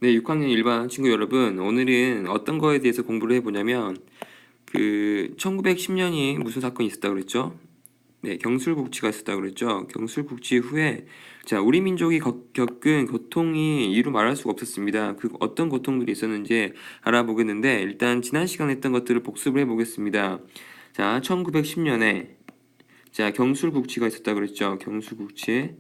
네, 6학년 일반 친구 여러분, 오늘은 어떤 거에 대해서 공부를 해보냐면, 1910년이 무슨 사건이 있었다고 그랬죠? 네, 경술국치가 있었다고 그랬죠? 경술국치 후에, 자, 우리 민족이 겪은 고통이 이루 말할 수가 없었습니다. 그 어떤 고통들이 있었는지 알아보겠는데, 일단 지난 시간에 했던 것들을 복습을 해보겠습니다. 자, 1910년에, 자, 경술국치가 있었다고 그랬죠? 경술국치.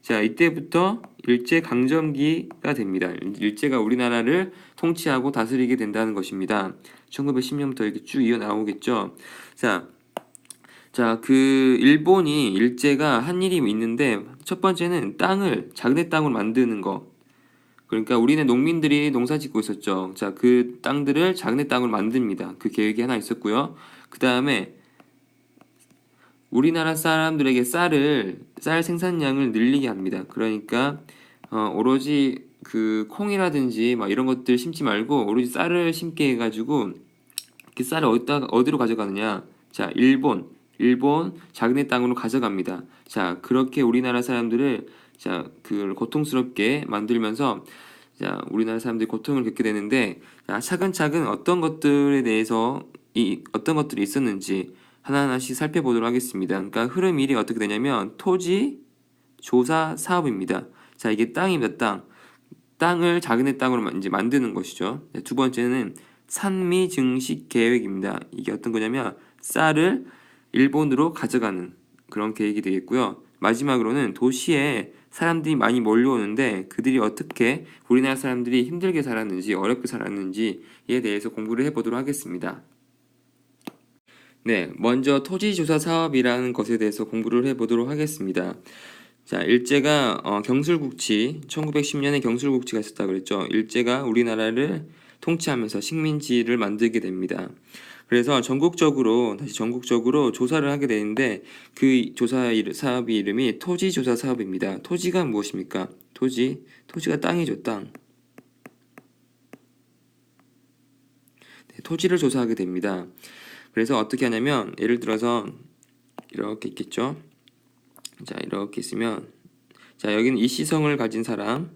자, 이때부터 일제강점기가 됩니다. 일제가 우리나라를 통치하고 다스리게 된다는 것입니다. 1910년부터 이렇게 쭉 이어 나오겠죠. 일본이 일제가 한 일이 있는데 첫 번째는 자기네 땅으로 만드는 거. 그러니까 우리는 농민들이 농사 짓고 있었죠. 자, 그 땅들을 자기네 땅으로 만듭니다. 그 계획이 하나 있었고요. 그 다음에 우리나라 사람들에게 쌀 생산량을 늘리게 합니다. 그러니까 오로지 그 콩이라든지 막 이런 것들 심지 말고 오로지 쌀을 심게 해가지고 그 쌀을 어디로 가져가느냐? 자, 일본 자기네 땅으로 가져갑니다. 자, 그렇게 우리나라 사람들을 그걸 고통스럽게 만들면서 우리나라 사람들이 고통을 겪게 되는데 차근차근 어떤 것들에 대해서 어떤 것들이 있었는지 하나하나씩 살펴보도록 하겠습니다. 그러니까 흐름 1이 어떻게 되냐면 토지 조사 사업입니다. 자, 이게 땅입니다. 땅을 자기네 땅으로 이제 만드는 것이죠. 두 번째는 산미 증식 계획입니다. 이게 어떤 거냐면 쌀을 일본으로 가져가는 그런 계획이 되겠고요. 마지막으로는 도시에 사람들이 많이 몰려오는데 그들이 어떻게 우리나라 사람들이 힘들게 살았는지 어렵게 살았는지에 대해서 공부를 해보도록 하겠습니다. 네, 먼저 토지조사 사업이라는 것에 대해서 공부를 해보도록 하겠습니다. 자, 일제가 경술국치, 1910년에 경술국치가 있었다 그랬죠. 일제가 우리나라를 통치하면서 식민지를 만들게 됩니다. 그래서 다시 전국적으로 조사를 하게 되는데 그 사업의 이름이 토지조사 사업입니다. 토지가 무엇입니까? 토지가 땅이죠, 땅. 네, 토지를 조사하게 됩니다. 그래서 어떻게 하냐면 예를 들어서 이렇게 있겠죠. 자, 이렇게 있으면 자, 여기는 이시성을 가진 사람,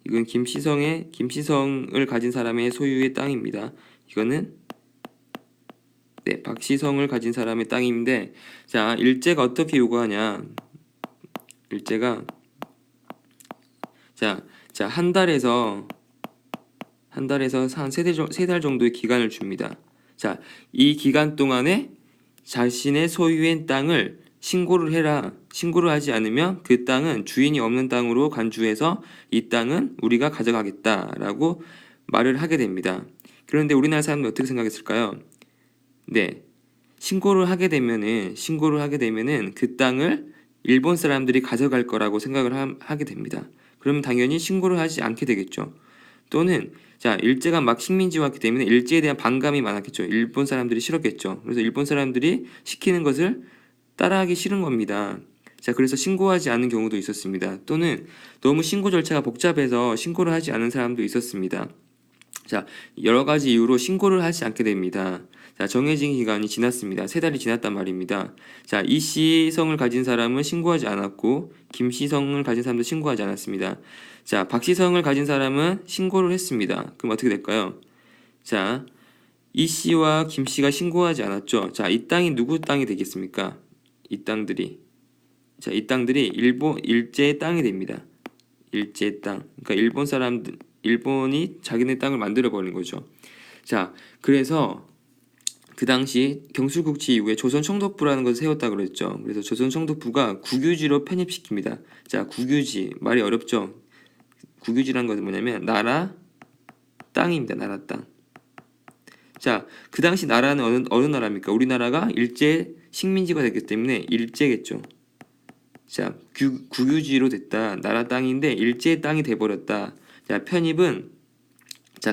이건 김시성을 가진 사람의 소유의 땅입니다. 이거는 네, 박시성을 가진 사람의 땅인데 자, 일제가 어떻게 요구하냐? 일제가 한 달에서 한 세 달 정도의 기간을 줍니다. 자, 이 기간 동안에 자신의 소유의 땅을 신고를 해라. 신고를 하지 않으면 그 땅은 주인이 없는 땅으로 간주해서 이 땅은 우리가 가져가겠다라고 말을 하게 됩니다. 그런데 우리나라 사람들은 어떻게 생각했을까요? 네. 신고를 하게 되면은 그 땅을 일본 사람들이 가져갈 거라고 생각을 하게 됩니다. 그러면 당연히 신고를 하지 않게 되겠죠. 또는 일제가 막 식민지화했기 때문에 일제에 대한 반감이 많았겠죠. 일본 사람들이 싫었겠죠. 그래서 일본 사람들이 시키는 것을 따라하기 싫은 겁니다. 자, 그래서 신고하지 않은 경우도 있었습니다. 또는 너무 신고 절차가 복잡해서 신고를 하지 않은 사람도 있었습니다. 자, 여러 가지 이유로 신고를 하지 않게 됩니다. 자, 정해진 기간이 지났습니다. 세 달이 지났단 말입니다. 자, 이시성을 가진 사람은 신고하지 않았고 김시성을 가진 사람도 신고하지 않았습니다. 자, 박시성을 가진 사람은 신고를 했습니다. 그럼 어떻게 될까요? 자, 이씨와 김씨가 신고하지 않았죠. 자, 이 땅이 누구 땅이 되겠습니까? 이 땅들이 일제의 땅이 됩니다. 일제의 땅. 그러니까 일본이 자기네 땅을 만들어 버린 거죠. 자, 그래서 그 당시 경술국치 이후에 조선총독부라는 것을 세웠다 그랬죠. 그래서 조선총독부가 국유지로 편입시킵니다. 자, 국유지 말이 어렵죠. 국유지라는 것은 뭐냐면 나라 땅입니다. 나라 땅. 자, 그 당시 나라는 어느 나라입니까? 우리나라가 일제 식민지가 됐기 때문에 일제겠죠. 자, 국유지로 됐다. 나라 땅인데 일제의 땅이 돼버렸다. 자, 편입은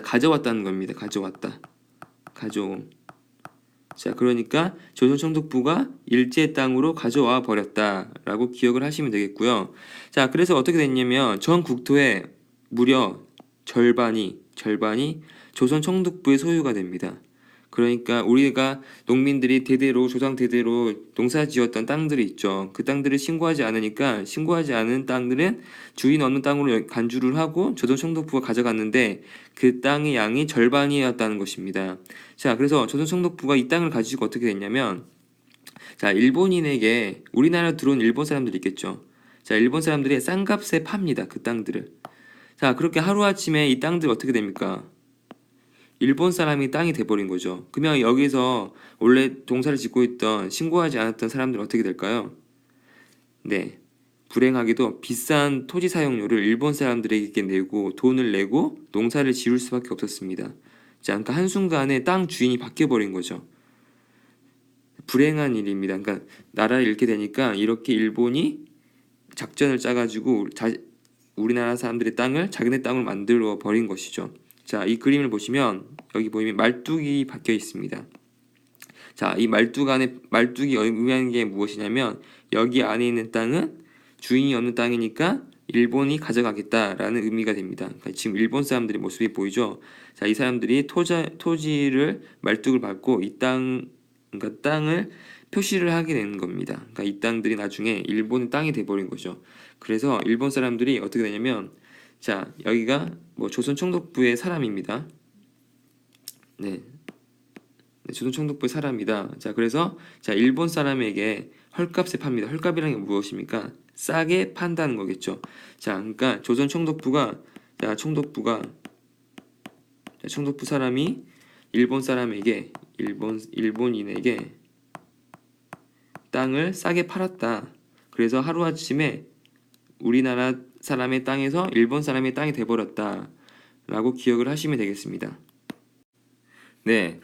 가져왔다는 겁니다. 가져옴. 자, 그러니까 조선총독부가 일제 땅으로 가져와 버렸다라고 기억을 하시면 되겠고요. 자, 그래서 어떻게 됐냐면 전 국토의 무려 절반이 조선총독부의 소유가 됩니다. 그러니까 우리가 농민들이 대대로 조상 대대로 농사 지었던 땅들이 있죠. 그 땅들을 신고하지 않으니까 신고하지 않은 땅들은 주인 없는 땅으로 간주를 하고 조선총독부가 가져갔는데 그 땅의 양이 절반이었다는 것입니다. 자, 그래서 조선총독부가 이 땅을 가지고 어떻게 됐냐면, 자, 일본인에게 우리나라 들어온 일본 사람들이 있겠죠. 자, 일본 사람들이 싼 값에 팝니다. 그 땅들을. 자, 그렇게 하루아침에 이 땅들 어떻게 됩니까? 일본 사람이 땅이 돼버린 거죠. 그러면 여기서 원래 농사를 짓고 있던 신고하지 않았던 사람들은 어떻게 될까요? 네, 불행하게도 비싼 토지 사용료를 일본 사람들에게 내고 돈을 내고 농사를 지을 수밖에 없었습니다. 자, 그러니까 한순간에 땅 주인이 바뀌어버린 거죠. 불행한 일입니다. 그러니까 나라를 잃게 되니까 이렇게 일본이 작전을 짜가지고 우리나라 사람들의 땅을 자기네 땅으로 만들어 버린 것이죠. 자, 이 그림을 보시면 여기 보이면 말뚝이 박혀 있습니다. 자, 이 말뚝이 의미하는 게 무엇이냐면 여기 안에 있는 땅은 주인이 없는 땅이니까 일본이 가져가겠다라는 의미가 됩니다. 그러니까 지금 일본 사람들의 모습이 보이죠. 자, 이 사람들이 토지를 말뚝을 밟고 그러니까 땅을 표시를 하게 되는 겁니다. 그러니까 이 땅들이 나중에 일본의 땅이 돼버린 거죠. 그래서 일본 사람들이 어떻게 되냐면, 자, 여기가 뭐 조선 총독부의 사람입니다. 네, 조선 총독부의 사람이다. 자, 그래서 자, 일본 사람에게 헐값에 팝니다. 헐값이라는 게 무엇입니까? 싸게 판다는 거겠죠. 자, 그러니까 조선 총독부가 총독부 사람이 일본 사람에게 일본인에게 땅을 싸게 팔았다. 그래서 하루아침에 우리나라 사람의 땅에서 일본 사람의 땅이 돼버렸다 라고 기억을 하시면 되겠습니다. 네,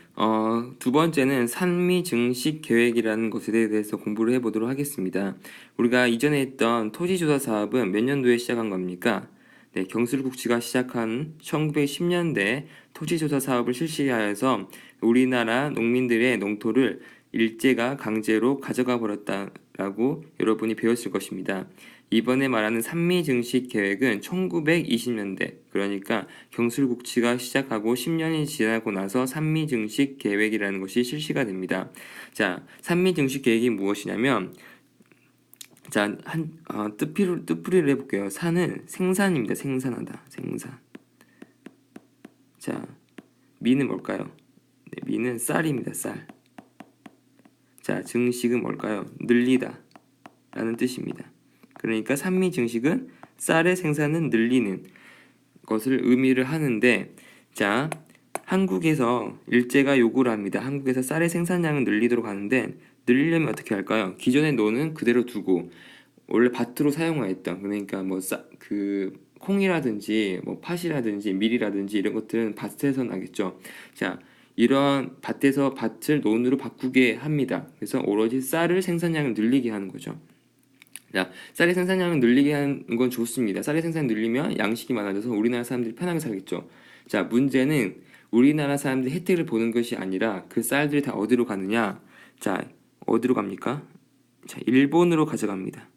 두 번째는 산미증식 계획이라는 것에 대해서 공부를 해보도록 하겠습니다. 우리가 이전에 했던 토지조사 사업은 몇 년도에 시작한 겁니까? 네, 경술국지가 시작한 1910년대 토지조사 사업을 실시하여서 우리나라 농민들의 농토를 일제가 강제로 가져가 버렸다라고 여러분이 배웠을 것입니다. 이번에 말하는 산미증식 계획은 1920년대, 그러니까 경술국치가 시작하고 10년이 지나고 나서 산미증식 계획이라는 것이 실시가 됩니다. 자, 산미증식 계획이 무엇이냐면, 자, 뜻풀이를 해볼게요. 산은 생산입니다. 생산하다. 생산. 자, 미는 뭘까요? 네, 미는 쌀입니다. 쌀. 자, 증식은 뭘까요? 늘리다 라는 뜻입니다. 그러니까 산미증식은 쌀의 생산은 늘리는 것을 의미를 하는데, 자, 한국에서 일제가 요구를 합니다. 한국에서 쌀의 생산량을 늘리도록 하는데, 늘리려면 어떻게 할까요? 기존의 노는 그대로 두고 원래 밭으로 사용하였던, 그러니까 뭐 콩이라든지 뭐 팥이라든지 밀이라든지 이런 것들은 밭에서 나겠죠. 자, 이런 밭에서 밭을 논으로 바꾸게 합니다. 그래서 오로지 쌀을 생산량을 늘리게 하는 거죠. 자, 쌀의 생산량을 늘리게 하는 건 좋습니다. 쌀의 생산을 늘리면 양식이 많아져서 우리나라 사람들이 편하게 살겠죠. 자, 문제는 우리나라 사람들이 혜택을 보는 것이 아니라 그 쌀들이 다 어디로 가느냐? 자, 어디로 갑니까? 자, 일본으로 가져갑니다.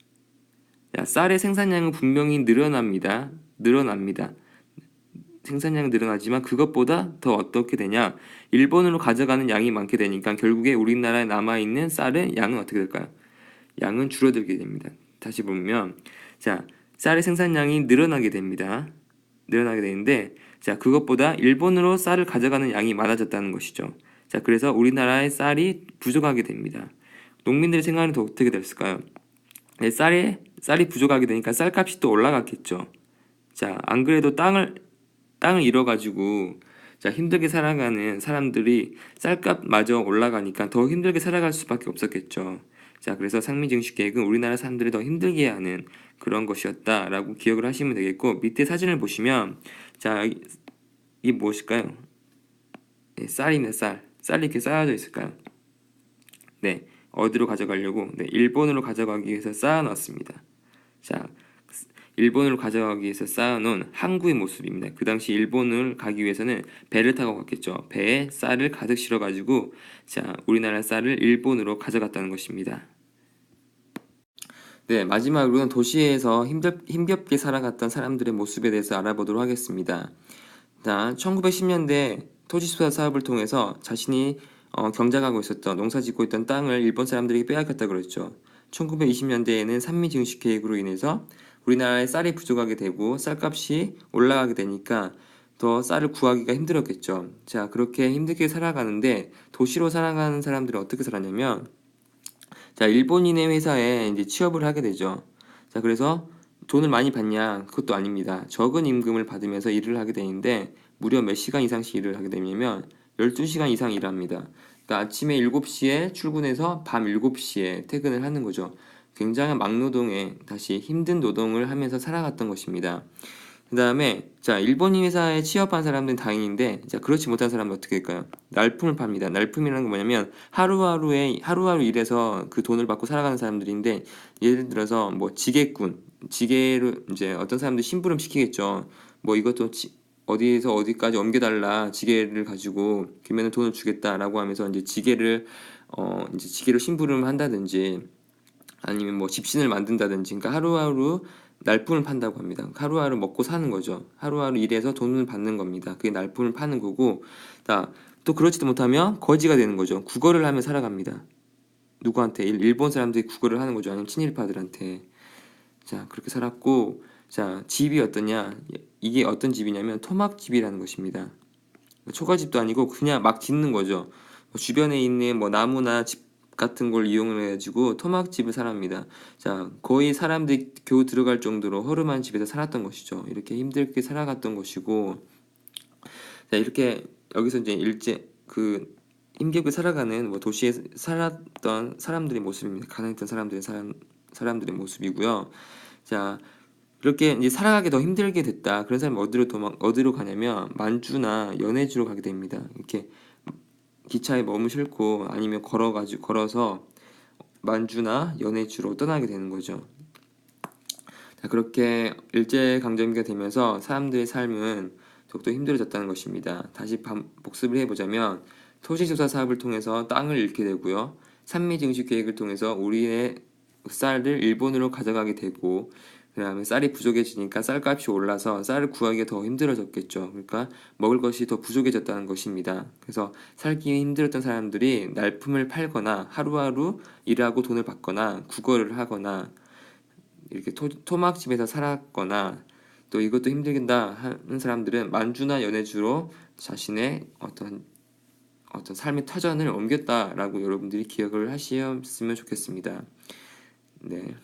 자, 쌀의 생산량은 분명히 늘어납니다. 생산량은 늘어나지만 그것보다 더 어떻게 되냐? 일본으로 가져가는 양이 많게 되니까 결국에 우리나라에 남아있는 쌀의 양은 어떻게 될까요? 양은 줄어들게 됩니다. 다시 보면, 자, 쌀의 생산량이 늘어나게 됩니다. 늘어나게 되는데, 자, 그것보다 일본으로 쌀을 가져가는 양이 많아졌다는 것이죠. 자, 그래서 우리나라의 쌀이 부족하게 됩니다. 농민들의 생활은 더 어떻게 됐을까요? 네, 쌀이 부족하게 되니까 쌀값이 또 올라갔겠죠. 자, 안 그래도 땅을 잃어가지고, 자, 힘들게 살아가는 사람들이 쌀값마저 올라가니까 더 힘들게 살아갈 수밖에 없었겠죠. 자, 그래서 산미증식 계획은 우리나라 사람들을 더 힘들게 하는 그런 것이었다라고 기억을 하시면 되겠고, 밑에 사진을 보시면, 자, 이게 무엇일까요? 네, 쌀입니다. 쌀이 이렇게 쌓여져 있을까요? 네, 어디로 가져가려고? 네, 일본으로 가져가기 위해서 쌓아놨습니다. 자, 일본으로 가져가기 위해서 쌓아놓은 항구의 모습입니다. 그 당시 일본을 가기 위해서는 배를 타고 갔겠죠. 배에 쌀을 가득 실어가지고, 자, 우리나라 쌀을 일본으로 가져갔다는 것입니다. 네, 마지막으로는 도시에서 힘겹게 살아갔던 사람들의 모습에 대해서 알아보도록 하겠습니다. 자, 1910년대 토지수사 사업을 통해서 자신이 경작하고 있었던 농사 짓고 있던 땅을 일본 사람들에게 빼앗겼다 그랬죠. 1920년대에는 산미 증식 계획으로 인해서 우리나라에 쌀이 부족하게 되고 쌀값이 올라가게 되니까 더 쌀을 구하기가 힘들었겠죠. 자, 그렇게 힘들게 살아가는데 도시로 살아가는 사람들은 어떻게 살았냐면, 자, 일본인의 회사에 이제 취업을 하게 되죠. 자, 그래서 돈을 많이 받냐? 그것도 아닙니다. 적은 임금을 받으면서 일을 하게 되는데 무려 몇 시간 이상씩 일을 하게 되냐면 12시간 이상 일합니다. 그러니까 아침에 7시에 출근해서 밤 7시에 퇴근을 하는 거죠. 굉장한 막노동에 다시 힘든 노동을 하면서 살아갔던 것입니다. 그 다음에 자, 일본인 회사에 취업한 사람들은 다행인데, 자, 그렇지 못한 사람은 어떻게 될까요? 날품을 팝니다. 날품이라는 건 뭐냐면 하루하루 일해서 그 돈을 받고 살아가는 사람들인데, 예를 들어서 뭐 지게로 이제 어떤 사람들 심부름 시키겠죠. 뭐 이것도 어디에서 어디까지 옮겨달라, 지게를 가지고 그러면 돈을 주겠다라고 하면서 이제 이제 지게로 심부름을 한다든지 아니면 뭐 집신을 만든다든지, 그러니까 하루하루 날품을 판다고 합니다. 하루하루 먹고 사는 거죠. 하루하루 일해서 돈을 받는 겁니다. 그게 날품을 파는 거고, 자, 또 그렇지도 못하면 거지가 되는 거죠. 국어를 하며 살아갑니다. 누구한테? 일본 사람들이 국어를 하는 거죠. 아니면 친일파들한테. 자, 그렇게 살았고, 자, 집이 어떠냐? 이게 어떤 집이냐면 토막집이라는 것입니다. 초가집도 아니고 그냥 막 짓는 거죠. 주변에 있는 뭐 나무나 집 같은 걸 이용을 해가지고 토막집을 살합니다. 자, 거의 사람들이 겨우 들어갈 정도로 허름한 집에서 살았던 것이죠. 이렇게 힘들게 살아갔던 것이고, 자, 이렇게 여기서 이제 힘겹게 살아가는 뭐 도시에 살았던 사람들의 모습입니다. 가난했던 사람들의 모습이고요. 자, 그렇게 이제 살아가기 더 힘들게 됐다. 그런 사람이 어디로 가냐면 만주나 연해주로 가게 됩니다. 이렇게 기차에 머무 싣고 아니면 걸어서 만주나 연해주로 떠나게 되는 거죠. 자, 그렇게 일제강점기가 되면서 사람들의 삶은 더욱더 힘들어졌다는 것입니다. 다시 복습을 해보자면 토지조사 사업을 통해서 땅을 잃게 되고요. 산미증식 계획을 통해서 우리의 쌀을 일본으로 가져가게 되고, 그 다음에 쌀이 부족해지니까 쌀값이 올라서 쌀을 구하기가 더 힘들어졌겠죠. 그러니까 먹을 것이 더 부족해졌다는 것입니다. 그래서 살기 힘들었던 사람들이 날품을 팔거나 하루하루 일하고 돈을 받거나 국어를 하거나 이렇게 토막집에서 살았거나, 또 이것도 힘들다 하는 사람들은 만주나 연해주로 자신의 어떤 삶의 터전을 옮겼다라고 여러분들이 기억을 하셨으면 좋겠습니다. 네.